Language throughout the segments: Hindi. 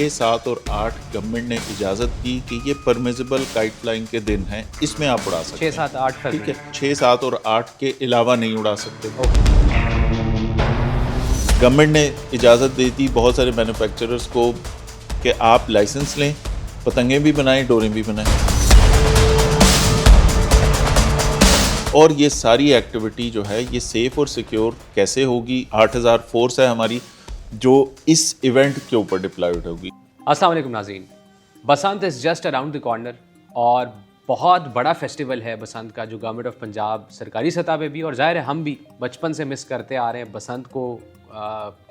6, 7 और 8 गवर्नमेंट ने इजाज़त दी कि ये परमिजिबल काइट फ्लाइंग के दिन हैं, इसमें आप उड़ा सकते 6, 7, 8 हैं। ठीक फरवरी। है, 6, 7 और 8 के अलावा नहीं उड़ा सकते। गवर्नमेंट ने इजाज़त दी थी बहुत सारे मैन्युफैक्चरर्स को कि आप लाइसेंस लें, पतंगें भी बनाएं, डोरें भी बनाएं, और ये सारी एक्टिविटी जो है ये सेफ़ और सिक्योर कैसे होगी। 8000 फोर्स है हमारी जो इस इवेंट के ऊपर डिप्लॉयड होगी। अस्सलाम वालेकुम नाज़रीन, Basant is just around the corner और बहुत बड़ा फेस्टिवल है बसंत का, जो गवर्नमेंट ऑफ पंजाब सरकारी सतह पे भी, और ज़ाहिर है हम भी बचपन से मिस करते आ रहे हैं बसंत को।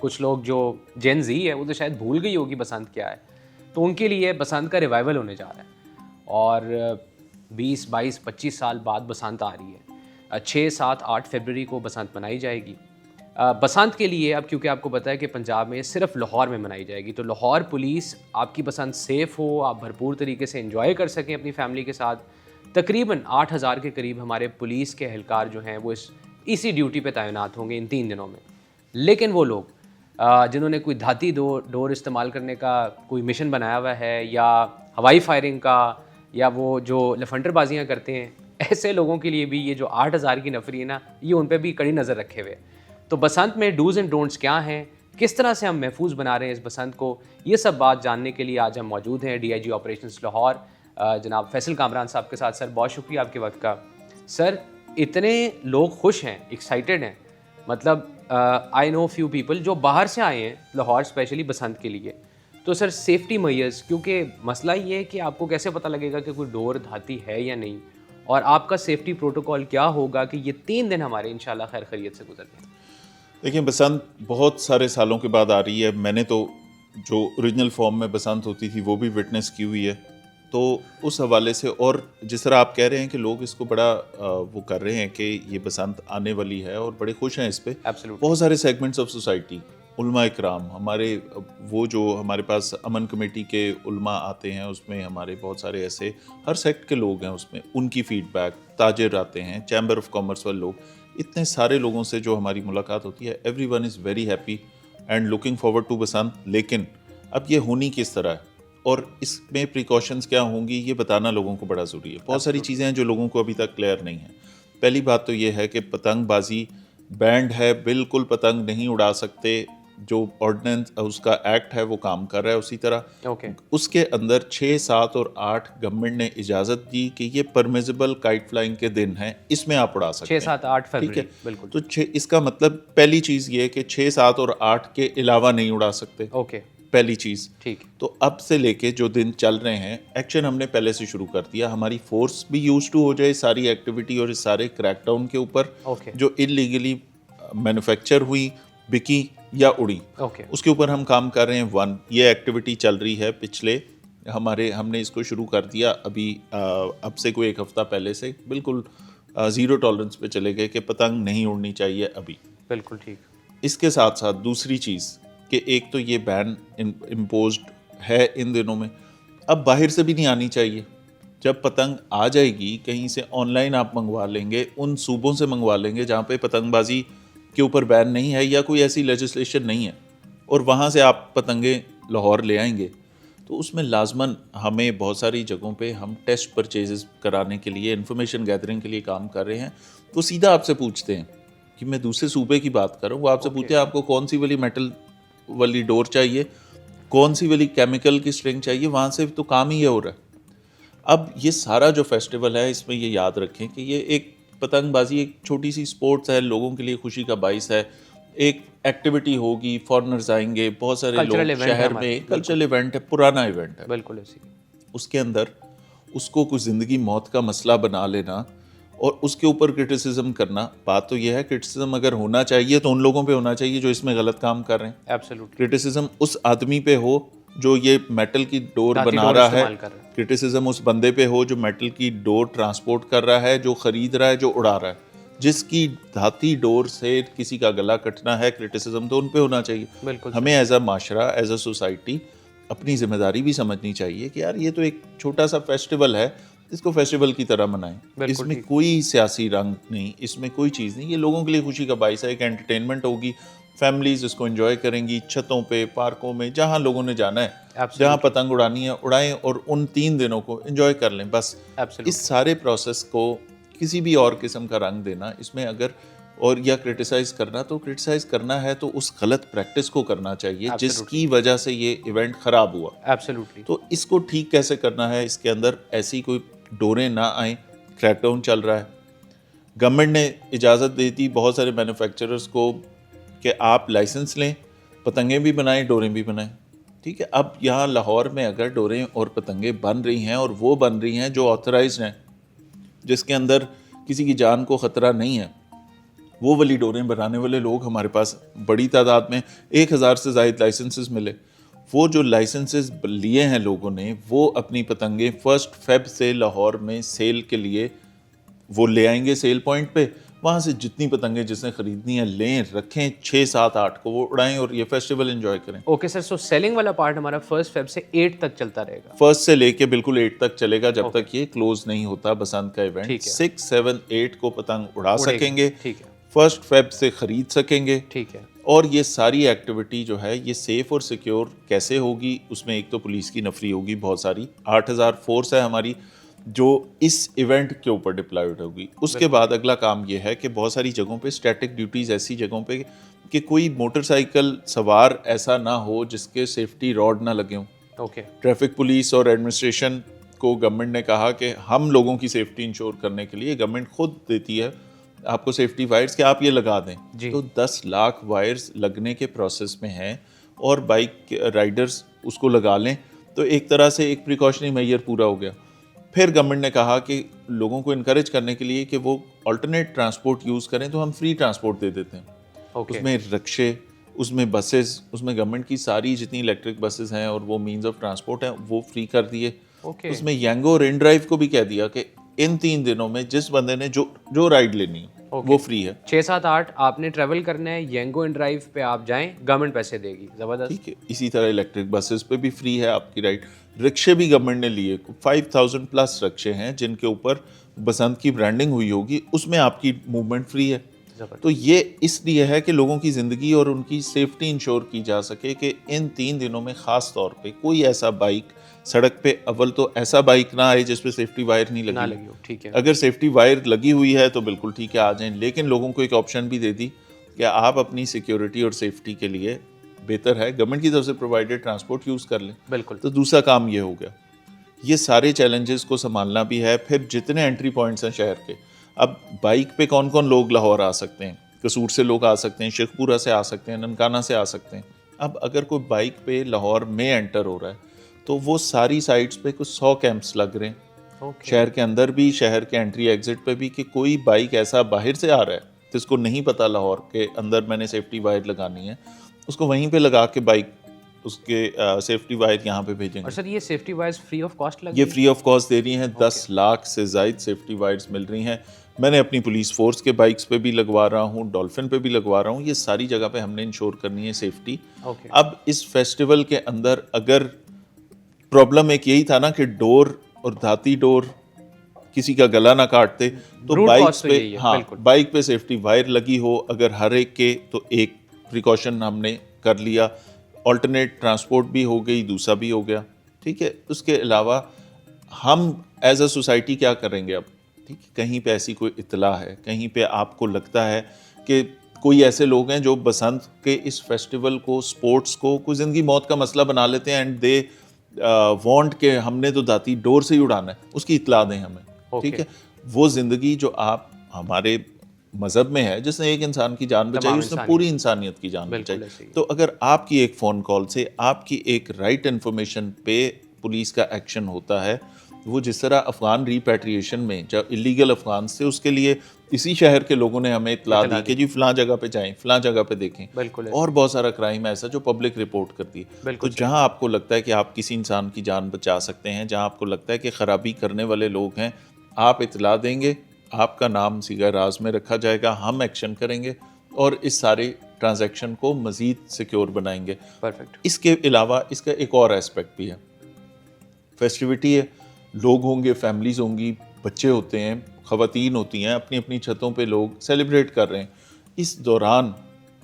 कुछ लोग जो जेन ज़ी है वो तो शायद भूल गई होगी बसंत क्या है, तो उनके लिए बसंत का रिवाइवल होने जा रहा है और 20, 22, 25 साल बाद बसंत आ रही है। 6, 7, 8 फरवरी को बसंत मनाई जाएगी। बसंत के लिए अब क्योंकि आपको पता है कि पंजाब में सिर्फ लाहौर में मनाई जाएगी, तो लाहौर पुलिस आपकी बसंत सेफ़ हो, आप भरपूर तरीके से एंजॉय कर सकें अपनी फैमिली के साथ। तकरीबन 8000 के करीब हमारे पुलिस के एहलकार जो हैं वो इसी ड्यूटी पे तैनात होंगे इन 3 दिनों में। लेकिन वो लोग जिन्होंने कोई धाती डोर इस्तेमाल करने का कोई मिशन बनाया हुआ है, या हवाई फायरिंग का, या वो जो लफंडरबाजियाँ करते हैं, ऐसे लोगों के लिए भी ये जो 8000 की नफरी है ना, ये उन पर भी कड़ी नज़र रखे हुए। तो बसंत में डूज़ एंड डोंट्स क्या हैं, किस तरह से हम महफूज बना रहे हैं इस बसंत को, ये सब बात जानने के लिए आज हम मौजूद हैं DIG ऑपरेशंस लाहौर जनाब फैसल कामरान साहब के साथ। सर बहुत शुक्रिया आपके वक्त का। सर इतने लोग खुश हैं, एक्साइटेड हैं, मतलब आई नो फ्यू पीपल जो बाहर से आए हैं लाहौर स्पेशली बसंत के लिए, तो सर सेफ्टी मेजर्स, क्योंकि मसला ये है कि आपको कैसे पता लगेगा कि कोई डोर धाती है या नहीं, और आपका सेफ्टी प्रोटोकॉल क्या होगा कि ये 3 दिन हमारे इंशाल्लाह खैर खैरियत से गुजरते हैं। देखिए, बसंत बहुत सारे सालों के बाद आ रही है। मैंने तो जो ओरिजिनल फॉर्म में बसंत होती थी वो भी विटनेस की हुई है, तो उस हवाले से, और जिस तरह आप कह रहे हैं कि लोग इसको बड़ा वो कर रहे हैं कि ये बसंत आने वाली है और बड़े खुश हैं इस पे। बहुत सारे सेगमेंट्स ऑफ सोसाइटी, उलमा इकराम, हमारे वो जो हमारे पास अमन कमेटी के उलमा आते हैं, उसमें हमारे बहुत सारे ऐसे हर सेक्ट के लोग हैं उसमें, उनकी फीडबैक, ताजिर आते हैं, चैम्बर ऑफ कॉमर्स वाले लोग, इतने सारे लोगों से जो हमारी मुलाकात होती है, everyone is very happy and looking forward to Basant. लेकिन अब ये होनी किस तरह है और इसमें प्रिकॉशंस क्या होंगी, ये बताना लोगों को बड़ा ज़रूरी है। बहुत सारी चीज़ें हैं जो लोगों को अभी तक क्लियर नहीं है। पहली बात तो ये है कि पतंगबाजी बैंड है, बिल्कुल पतंग नहीं उड़ा सकते। जो ऑर्डिनेंस उसका एक्ट है वो काम कर रहा है उसी तरह। उसके अंदर 6, 7 और 8 गवर्नमेंट ने इजाज़त दी कि ये परमिजिबल काइट फ्लाइंग के दिन हैं, इसमें आप उड़ा सकते हैं। 6, 7, 8 फरवरी, ठीक है, बिल्कुल। तो इसका मतलब पहली चीज़ ये है कि 6, 7 और 8 के अलावा नहीं उड़ा सकते। पहली चीज़। ठीक। तो अब से लेके जो दिन चल रहे हैं, एक्शन हमने पहले से शुरू कर दिया। हमारी फोर्स भी यूज टू हो जाए सारी एक्टिविटी और इस सारे क्रैकडाउन के ऊपर जो इलीगली मैन्युफैक्चर हुई, बिकी या उड़ी, उसके ऊपर हम काम कर रहे हैं। ये एक्टिविटी चल रही है पिछले हमने इसको शुरू कर दिया अभी अब से कोई 1 हफ्ता पहले से, बिल्कुल ज़ीरो टॉलरेंस पे चले गए कि पतंग नहीं उड़नी चाहिए अभी। बिल्कुल ठीक। इसके साथ साथ दूसरी चीज़ कि एक तो ये बैन इम्पोज्ड है इन दिनों में, अब बाहर से भी नहीं आनी चाहिए। जब पतंग आ जाएगी कहीं से, ऑनलाइन आप मंगवा लेंगे, उन सूबों से मंगवा लेंगे जहाँ पे पतंगबाजी के ऊपर बैन नहीं है या कोई ऐसी लेजिस्लेशन नहीं है, और वहाँ से आप पतंगे लाहौर ले आएंगे, तो उसमें लाजमन हमें बहुत सारी जगहों पे हम टेस्ट परचेजेस कराने के लिए, इंफॉर्मेशन गैदरिंग के लिए काम कर रहे हैं। तो सीधा आपसे पूछते हैं कि मैं दूसरे सूबे की बात कर रहा हूँ, वो आपसे पूछते हैं आपको कौन सी वाली मेटल वाली डोर चाहिए, कौन सी वाली केमिकल की स्ट्रिंग चाहिए, वहाँ से तो काम ही ये हो रहा है। अब ये सारा जो फेस्टिवल है, इसमें ये याद रखें कि ये एक पतंगबाजी एक छोटी सी स्पोर्ट्स है, लोगों के लिए खुशी का बाइस है, एक एक्टिविटी होगी, फॉरेनर्स आएंगे, बहुत सारे लोग शहर में, कल्चरल इवेंट है, पुराना इवेंट है, बिल्कुल ऐसी। उसके अंदर उसको कुछ ज़िंदगी मौत का मसला बना लेना और उसके ऊपर क्रिटिसिज्म करना, बात तो यह है क्रिटिसिज्म अगर होना चाहिए तो उन लोगों पे होना चाहिए जो इसमें गलत काम कर रहे हैं। एब्सोल्युटली। क्रिटिसिज्म उस आदमी पे हो जो ये मेटल की डोर बना रहा है, क्रिटिसिज्म उस बंदे पे हो जो मेटल की डोर ट्रांसपोर्ट कर रहा है, जो खरीद रहा है, जो उड़ा रहा है, जिसकी धाती डोर से किसी का गला कटना है, क्रिटिसिज्म तो उन पे होना चाहिए। हमें एज अ माशरा, एज अ सोसाइटी अपनी जिम्मेदारी भी समझनी चाहिए कि यार ये तो एक छोटा सा फेस्टिवल है, इसको फेस्टिवल की तरह मनाएं। इसमें कोई सियासी रंग नहीं, इसमें कोई चीज़ नहीं, ये लोगों के लिए खुशी का बाइस है, एक एंटरटेनमेंट होगी, फैमिलीज इसको एंजॉय करेंगी, छतों पे, पार्कों में, जहाँ लोगों ने जाना है, Absolutely. जहाँ पतंग उड़ानी है उड़ाएं और उन 3 दिनों को एंजॉय कर लें बस। Absolutely. इस सारे प्रोसेस को किसी भी और किस्म का रंग देना इसमें अगर और या क्रिटिसाइज करना, तो क्रिटिसाइज करना है तो उस गलत प्रैक्टिस को करना चाहिए जिसकी वजह से ये इवेंट खराब हुआ। Absolutely. तो इसको ठीक कैसे करना है, इसके अंदर ऐसी कोई डोरें ना आए। क्रैकडाउन चल रहा है, गवर्नमेंट ने इजाज़त दे दी बहुत सारे मैन्युफैक्चरर्स को कि आप लाइसेंस लें, पतंगे भी बनाएं, डोरें भी बनाएं। ठीक है, अब यहाँ लाहौर में अगर डोरें और पतंगे बन रही हैं और वो बन रही हैं जो ऑथराइज्ड हैं, जिसके अंदर किसी की जान को ख़तरा नहीं है, वो वाली डोरें बनाने वाले लोग हमारे पास बड़ी तादाद में 1000 से ज़ायद लाइसेंसेस मिले। वो जो लाइसेंसेस लिए हैं लोगों ने, वो अपनी पतंगे 1 फ़रवरी से लाहौर में सेल के लिए वो ले आएंगे सेल पॉइंट पे। वहाँ से जितनी पतंगे जिसने ख़रीदनी है लें, रखें, 6, 7, 8 को वो उड़ाएं और ये फेस्टिवल एंजॉय करें। ओके सर, सो सेलिंग वाला पार्ट हमारा 1 फ़रवरी से 8 तक चलता रहेगा। 1 से लेके बिल्कुल 8 तक चलेगा, जब तक ये क्लोज नहीं होता बसंत का इवेंट। ठीक है। 6, 7, 8 को पतंग उड़ा सकेंगे, ठीक है। 1 फ़रवरी से ख़रीद सकेंगे। ठीक है। और ये सारी एक्टिविटी जो है ये सेफ़ और सिक्योर कैसे होगी, उसमें एक तो पुलिस की नफरी होगी बहुत सारी, 8000 फोर्स है हमारी जो इस इवेंट के ऊपर डिप्लॉयड होगी। उसके बाद अगला काम ये है कि बहुत सारी जगहों पे स्टैटिक ड्यूटीज़, ऐसी जगहों पे कि कोई मोटरसाइकिल सवार ऐसा ना हो जिसके सेफ्टी रॉड ना लगे हों। ओके। ट्रैफिक पुलिस और एडमिनिस्ट्रेशन को गवर्नमेंट ने कहा कि हम लोगों की सेफ्टी इंश्योर करने के लिए गवर्नमेंट खुद देती है आपको सेफ्टी वायर्स कि आप ये लगा दें। तो 10 लाख वायर्स लगने के प्रोसेस में हैं और बाइक राइडर्स उसको लगा लें, तो एक तरह से एक प्रिकॉशनरी मेजर पूरा हो गया। फिर गवर्नमेंट ने कहा कि लोगों को इनकरेज करने के लिए कि वो अल्टरनेट ट्रांसपोर्ट यूज़ करें, तो हम फ्री ट्रांसपोर्ट दे देते हैं। उसमें रिक्शे, उसमें बसेस, उसमें गवर्नमेंट की सारी जितनी इलेक्ट्रिक बसेस हैं और वो मीन्स ऑफ ट्रांसपोर्ट हैं वो फ्री कर दिए। उसमें यंगो और इन ड्राइव को भी कह दिया कि इन 3 दिनों में जिस बंदे ने जो राइड लेनी है वो फ्री है। 6, 7, 8 आपने ट्रैवल करना है, यंगो इन ड्राइव पे आप जाएं, गवर्नमेंट पैसे देगी। ज़बरदस्त। ठीक है, इसी तरह इलेक्ट्रिक बसेस पे भी फ्री है आपकी राइड। रिक्शे भी गवर्नमेंट ने लिए, 5000 प्लस रिक्शे हैं जिनके ऊपर बसंत की ब्रांडिंग हुई होगी, उसमें आपकी मूवमेंट फ्री है। तो ये इसलिए है कि लोगों की ज़िंदगी और उनकी सेफ्टी इंश्योर की जा सके कि इन 3 दिनों में ख़ास तौर पे कोई ऐसा बाइक सड़क पे, अव्वल तो ऐसा बाइक ना आए जिस पे सेफ्टी वायर नहीं लगी हो। ठीक है। अगर सेफ्टी वायर लगी हुई है तो बिल्कुल ठीक है, आ जाएं। लेकिन लोगों को एक ऑप्शन भी दे दी कि आप अपनी सिक्योरिटी और सेफ्टी के लिए बेहतर है गवर्नमेंट की तरफ से प्रोवाइडेड ट्रांसपोर्ट यूज़ कर लें। बिल्कुल। तो दूसरा काम ये हो गया। ये सारे चैलेंजेस को संभालना भी है। फिर जितने एंट्री पॉइंट्स हैं शहर के, अब बाइक पे कौन कौन लोग लाहौर आ सकते हैं? कसूर से लोग आ सकते हैं, शेखपुरा से आ सकते हैं, ननकाना से आ सकते हैं। अब अगर कोई बाइक पे लाहौर में एंटर हो रहा है तो वो सारी साइट्स पे कुछ 100 कैंप्स लग रहे हैं। शहर के अंदर भी, शहर के एंट्री एग्जिट पे भी, कि कोई बाइक ऐसा बाहर से आ रहा है जिसको नहीं पता लाहौर के अंदर मैंने सेफ्टी वायर लगानी है, उसको वहीं पे लगा के बाइक उसके सेफ्टी वायर यहाँ पे भेजेंगे। और सर ये safety wires free of cost लगी? ये फ्री ऑफ कॉस्ट दे रही हैं। 10 लाख से ज़ायद सेफ्टी वायर्स मिल रही हैं। मैंने अपनी पुलिस फोर्स के बाइक्स पे भी लगवा रहा हूँ, डॉल्फिन पे भी लगवा रहा हूँ। ये सारी जगह पे हमने इंश्योर करनी है सेफ्टी। अब इस फेस्टिवल के अंदर अगर प्रॉब्लम एक यही था ना कि डोर और धाती डोर किसी का गला ना काटते, तो बाइक्स पे, हाँ, बाइक पे सेफ्टी वायर लगी हो अगर हर एक के, तो एक प्रिकॉशन हमने कर लिया। ऑल्टरनेट ट्रांसपोर्ट भी हो गई, दूसरा भी हो गया। ठीक है, उसके अलावा हम एज अ सोसाइटी क्या करेंगे अब? ठीक है, कहीं पे ऐसी कोई इत्तला है, कहीं पे आपको लगता है कि कोई ऐसे लोग हैं जो बसंत के इस फेस्टिवल को, स्पोर्ट्स को कोई ज़िंदगी मौत का मसला बना लेते हैं एंड दे वांट के हमने तो दाती डोर से ही उड़ाना है, उसकी इत्तला दें हमें। ठीक है, वो ज़िंदगी जो आप हमारे मज़हब में है, जिसने एक इंसान की जान बचाई, उसने पूरी इंसानियत की जान बचाई। तो अगर आपकी एक फ़ोन कॉल से, आपकी एक राइट इन्फॉर्मेशन पे पुलिस का एक्शन होता है, वो जिस तरह अफ़गान रिपैट्रिएशन में जब इलीगल अफ़गान से, उसके लिए इसी शहर के लोगों ने हमें इत्तला दी कि जी फ़लाँ जगह पे जाएं, फ़लाँ जगह पे देखें। और बहुत सारा क्राइम ऐसा जो पब्लिक रिपोर्ट करती है। तो जहाँ आपको लगता है कि आप किसी इंसान की जान बचा सकते हैं, जहाँ आपको लगता है कि ख़राबी करने वाले लोग हैं, आप इत्तला देंगे, आपका नाम सीगा राज में रखा जाएगा, हम एक्शन करेंगे और इस सारे ट्रांजैक्शन को मज़ीद सिक्योर बनाएंगे। परफेक्ट। इसके अलावा इसका एक और एस्पेक्ट भी है। फेस्टिविटी है, लोग होंगे, फैमिलीज़ होंगी, बच्चे होते हैं, ख़वातीन होती हैं, अपनी अपनी छतों पे लोग सेलिब्रेट कर रहे हैं। इस दौरान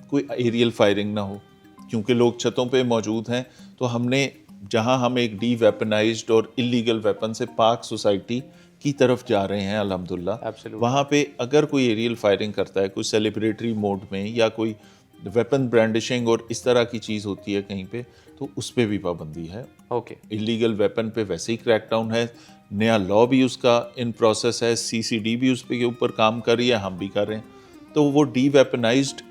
कोई एरियल फायरिंग ना हो, क्योंकि लोग छतों पे मौजूद हैं। तो हमने जहां हम एक डी वेपनाइज्ड और इलीगल वेपन से पाक सोसाइटी की तरफ जा रहे हैं अल्हम्दुलिल्लाह, Absolutely. वहाँ पे अगर कोई एरियल फायरिंग करता है, कोई सेलिब्रेटरी मोड में, या कोई वेपन ब्रांडिशिंग और इस तरह की चीज़ होती है कहीं पे, तो उस पर भी पाबंदी है। ओके, इलीगल वेपन पे वैसे ही क्रैकडाउन है, नया लॉ भी उसका इन प्रोसेस है, सीसीडी भी उस पे के ऊपर काम कर रही है, हम भी कर रहे हैं। तो वो डी वेपनाइज्ड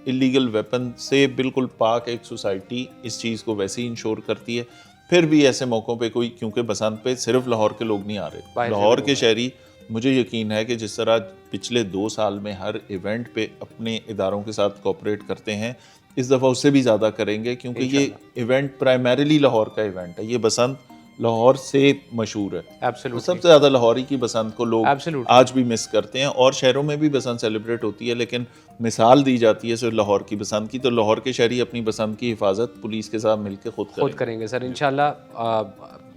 इलीगल वेपन से बिल्कुल पाक एक सोसाइटी इस चीज़ को वैसे ही इंश्योर करती है। फिर भी ऐसे मौक़ों पे कोई, क्योंकि बसंत पे सिर्फ लाहौर के लोग नहीं आ रहे, बाहर से लाहौर लोग के आ रहे शहरी, मुझे यकीन है कि जिस तरह पिछले 2 साल में हर इवेंट पे अपने इदारों के साथ कोऑपरेट करते हैं, इस दफ़ा उससे भी ज़्यादा करेंगे, क्योंकि ये इवेंट प्राइमरीली लाहौर का इवेंट है। ये बसंत लाहौर से मशहूर है, तो एब्सोल्युटली, सबसे ज़्यादा लाहौरी की बसंत को लोग एब्सोल्युटली। आज भी मिस करते हैं। और शहरों में भी बसंत सेलिब्रेट होती है, लेकिन मिसाल दी जाती है सिर्फ लाहौर की बसंत की, तो लाहौर के शहरी अपनी बसंत की हिफाजत पुलिस के साथ मिलकर खुद खुद करेंगे सर इंशाल्लाह।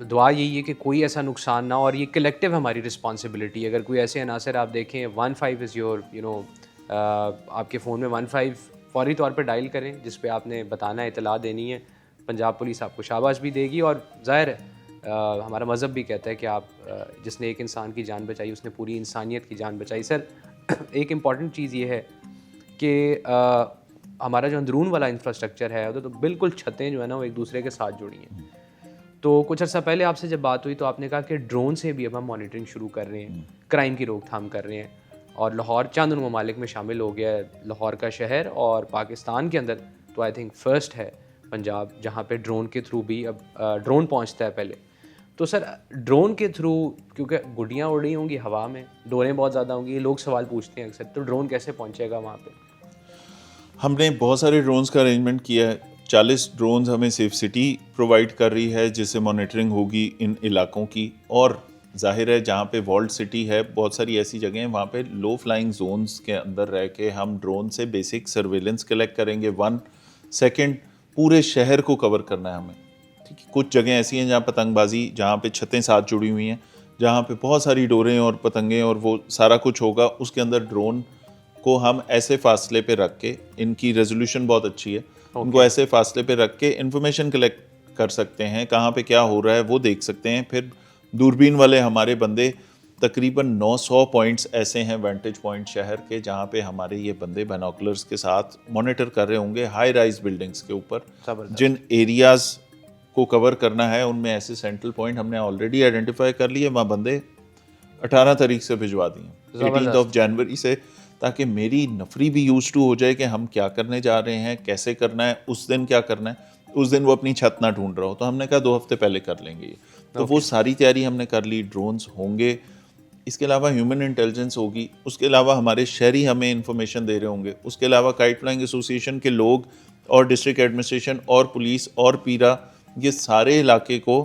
दुआ यही है कि कोई ऐसा नुकसान ना हो, और ये कलेक्टिव हमारी रिस्पॉन्सिबिलिटी। अगर कोई ऐसे अनासर आप देखें, 15 इज़ योर आपके फ़ोन में 15 फौरी तौर पे डायल करें, जिस पे आपने बताना है, इतला देनी है। पंजाब पुलिस आपको शाबाश भी देगी, और ज़ाहिर है हमारा मज़हब भी कहता है कि आप जिसने एक इंसान की जान बचाई उसने पूरी इंसानियत की जान बचाई। सर एक इम्पॉर्टेंट चीज़ ये है कि हमारा जो अंदरून वाला इंफ्रास्ट्रक्चर है, तो बिल्कुल छतें जो है ना वो एक दूसरे के साथ जुड़ी हैं। तो कुछ अर्सा पहले आपसे जब बात हुई तो आपने कहा कि ड्रोन से भी अब हम मॉनिटरिंग शुरू कर रहे हैं, क्राइम की रोकथाम कर रहे हैं, और लाहौर चंद उन ममालिक में शामिल हो गया है, लाहौर का शहर, और पाकिस्तान के अंदर तो आई थिंक फर्स्ट है पंजाब, जहाँ पे ड्रोन के थ्रू भी अब ड्रोन पहुँचता है पहले। तो सर ड्रोन के थ्रू, क्योंकि गुड्डियाँ उड़ रही होंगी हवा में, डोरें बहुत ज़्यादा होंगी, लोग सवाल पूछते हैं अक्सर, तो ड्रोन कैसे पहुँचेगा वहाँ पे? हमने बहुत सारे ड्रोन्स का अरेंजमेंट किया है। 40 ड्रोन्स हमें सेफ सिटी प्रोवाइड कर रही है, जिससे मॉनिटरिंग होगी इन इलाकों की। और जाहिर है जहाँ पे वॉल्ड सिटी है, बहुत सारी ऐसी जगह हैं वहाँ पे लो फ्लाइंग जोन्स के अंदर रह के हम ड्रोन से बेसिक सर्वेलेंस कलेक्ट करेंगे। 1 सेकेंड पूरे शहर को कवर करना है हमें, ठीक है। कुछ जगह ऐसी हैं जहाँ पतंगबाजी, जहाँ पे छतें साथ जुड़ी हुई हैं, जहाँ पे बहुत सारी डोरें और पतंगें और वो सारा कुछ होगा, उसके अंदर ड्रोन को हम ऐसे फासले पे रख के, इनकी रेजोल्यूशन बहुत अच्छी है, उनको ऐसे फासले पे रख के इंफॉर्मेशन कलेक्ट कर सकते हैं, कहाँ पे क्या हो रहा है वो देख सकते हैं। फिर दूरबीन वाले हमारे बंदे, तकरीबन 900 पॉइंट्स ऐसे हैं वेंटेज पॉइंट शहर के, जहाँ पे हमारे ये बंदे बाइनोकुलर्स के साथ मॉनिटर कर रहे होंगे हाई राइज बिल्डिंग्स के ऊपर। जिन एरियाज़ को कवर करना है उनमें ऐसे सेंट्रल पॉइंट हमने ऑलरेडी आइडेंटिफाई कर लिए, वहाँ बंदे 18 तारीख से भिजवा दिए, 18 जनवरी से, ताकि मेरी नफरी भी यूज टू हो जाए कि हम क्या करने जा रहे हैं, कैसे करना है, उस दिन क्या करना है। उस दिन वो अपनी छत ना ढूंढ रहा हो, तो हमने कहा 2 हफ्ते पहले कर लेंगे ये। तो वो सारी तैयारी हमने कर ली, ड्रोन्स होंगे, इसके अलावा ह्यूमन इंटेलिजेंस होगी, उसके अलावा हमारे शहरी हमें इंफॉर्मेशन दे रहे होंगे, उसके अलावा काइट फ्लाइंग एसोसिएशन के लोग और डिस्ट्रिक्ट एडमिनिस्ट्रेशन और पुलिस और पीरा, ये सारे इलाके को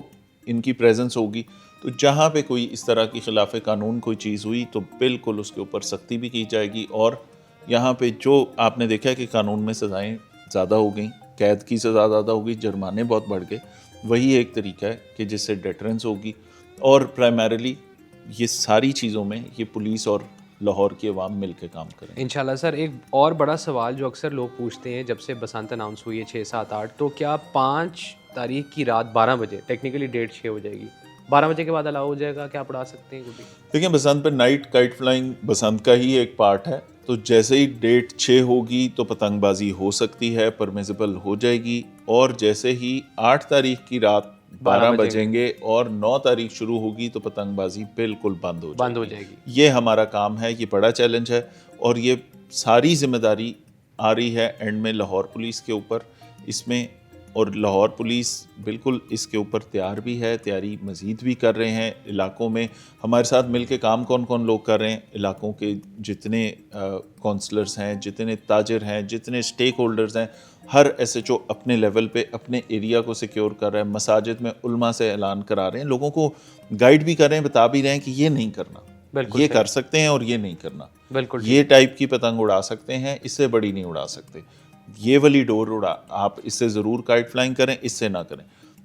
इनकी प्रेजेंस होगी। तो जहाँ पे कोई इस तरह की खिलाफ कानून कोई चीज़ हुई तो बिल्कुल उसके ऊपर सख्ती भी की जाएगी। और यहाँ पे जो आपने देखा है कि कानून में सज़ाएं ज़्यादा हो गई, कैद की सज़ा ज़्यादा हो गई, जुर्माने बहुत बढ़ गए, वही एक तरीका है कि जिससे डेटरेंस होगी। और प्राइमरीली ये सारी चीज़ों में ये पुलिस और लाहौर की आवाम मिल के काम करें इंशाल्लाह। सर एक और बड़ा सवाल जो अक्सर लोग पूछते हैं जब से बसंत अनाउंस हुई है 6, 7, 8, तो क्या 5 तारीख की रात 12 बजे, टेक्निकली डेट 6 हो जाएगी, 12 बजे के बाद अलाउ हो जाएगा, क्या आप उड़ा सकते हैं कुछ? देखिए, बसंत पर नाइट काइट फ्लाइंग बसंत का ही एक पार्ट है, तो जैसे ही डेट 6 होगी तो पतंगबाजी हो सकती है, परमिसिबल हो जाएगी। और जैसे ही 8 तारीख की रात 12 बजेंगे और 9 तारीख शुरू होगी तो पतंगबाजी बिल्कुल बंद हो जाएगी। ये हमारा काम है, ये बड़ा चैलेंज है, और ये सारी जिम्मेदारी आ रही है एंड में लाहौर पुलिस के ऊपर इसमें। और लाहौर पुलिस बिल्कुल इसके ऊपर तैयार भी है, तैयारी मज़ीद भी कर रहे हैं। इलाकों में हमारे साथ मिलके काम कौन कौन लोग कर रहे हैं, इलाकों के जितने काउंसलर्स हैं, जितने ताजर हैं, जितने स्टेक होल्डर्स हैं, हर SHO अपने लेवल पे अपने एरिया को सिक्योर कर रहा है। मसाजिद में उल्मा से ऐलान करा रहे हैं, लोगों को गाइड भी कर रहे हैं, बता भी रहे हैं कि ये नहीं करना, ये कर सकते हैं और ये नहीं करना, बिल्कुल ये टाइप की पतंग उड़ा सकते हैं, इससे बड़ी नहीं उड़ा सकते, ये वाली डोर उड़ा, आप इससे ज़रूर काइट फ्लाइंग करें, इससे ना करें।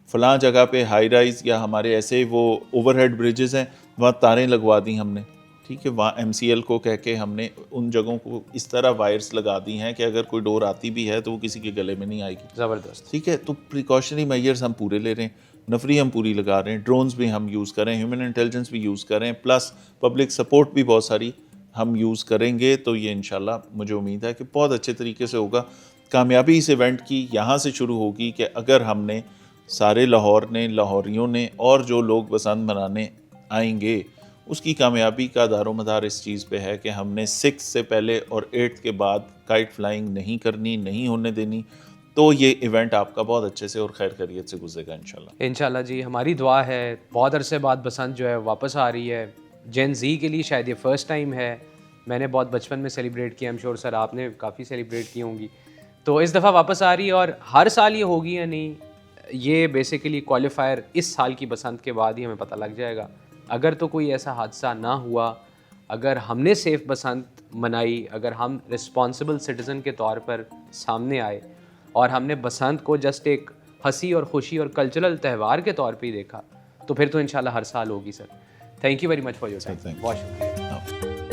फ़लाँ जगह पे हाई राइज़ या हमारे ऐसे वो ओवरहेड ब्रिजेस हैं, वहाँ तारें लगवा दी हमने, ठीक है, वहाँ MCL को कह के हमने उन जगहों को इस तरह वायर्स लगा दी हैं कि अगर कोई डोर आती भी है तो वो किसी के गले में नहीं आएगी। ज़बरदस्त। ठीक है, तो प्रिकॉशनरी मेजर्स हम पूरे ले रहे हैं, नफरी हम पूरी लगा रहे हैं, ड्रोन्स भी हम यूज़ करें, ह्यूमन इंटेलिजेंस भी यूज़ करें, प्लस पब्लिक सपोर्ट भी बहुत सारी हम यूज़ करेंगे। तो ये इंशाल्लाह मुझे उम्मीद है कि बहुत अच्छे तरीके से होगा। कामयाबी इस इवेंट की यहाँ से शुरू होगी कि अगर हमने सारे लाहौर ने, लाहौरियों ने और जो लोग बसंत मनाने आएंगे, उसकी कामयाबी का दारोमदार इस चीज़ पे है कि हमने 6 से पहले और 8 के बाद काइट फ्लाइंग नहीं करनी, नहीं होने देनी। तो ये इवेंट आपका बहुत अच्छे से और खैर खैरियत से गुजरेगा इंशाल्लाह। इंशाल्लाह जी, हमारी दुआ है। बहुत अरसे बाद बसंत जो है वापस आ रही है। जेन ज़ी के लिए शायद ये फ़र्स्ट टाइम है। मैंने बहुत बचपन में सेलिब्रेट किया, आई एम श्योर सर आपने काफ़ी सेलिब्रेट की होंगी। तो इस दफ़ा वापस आ रही है और हर साल ये होगी या नहीं, ये बेसिकली क्वालिफायर इस साल की बसंत के बाद ही हमें पता लग जाएगा। अगर तो कोई ऐसा हादसा ना हुआ, अगर हमने सेफ़ बसंत मनाई, अगर हम रिस्पॉन्सिबल सिटीज़न के तौर पर सामने आए और हमने बसंत को जस्ट एक हंसी और खुशी और कल्चरल त्यौहार के तौर पे ही देखा, तो फिर तो इंशाल्लाह हर साल होगी sir. Thank you very much for your time. बहुत शुक्रिया। हाँ।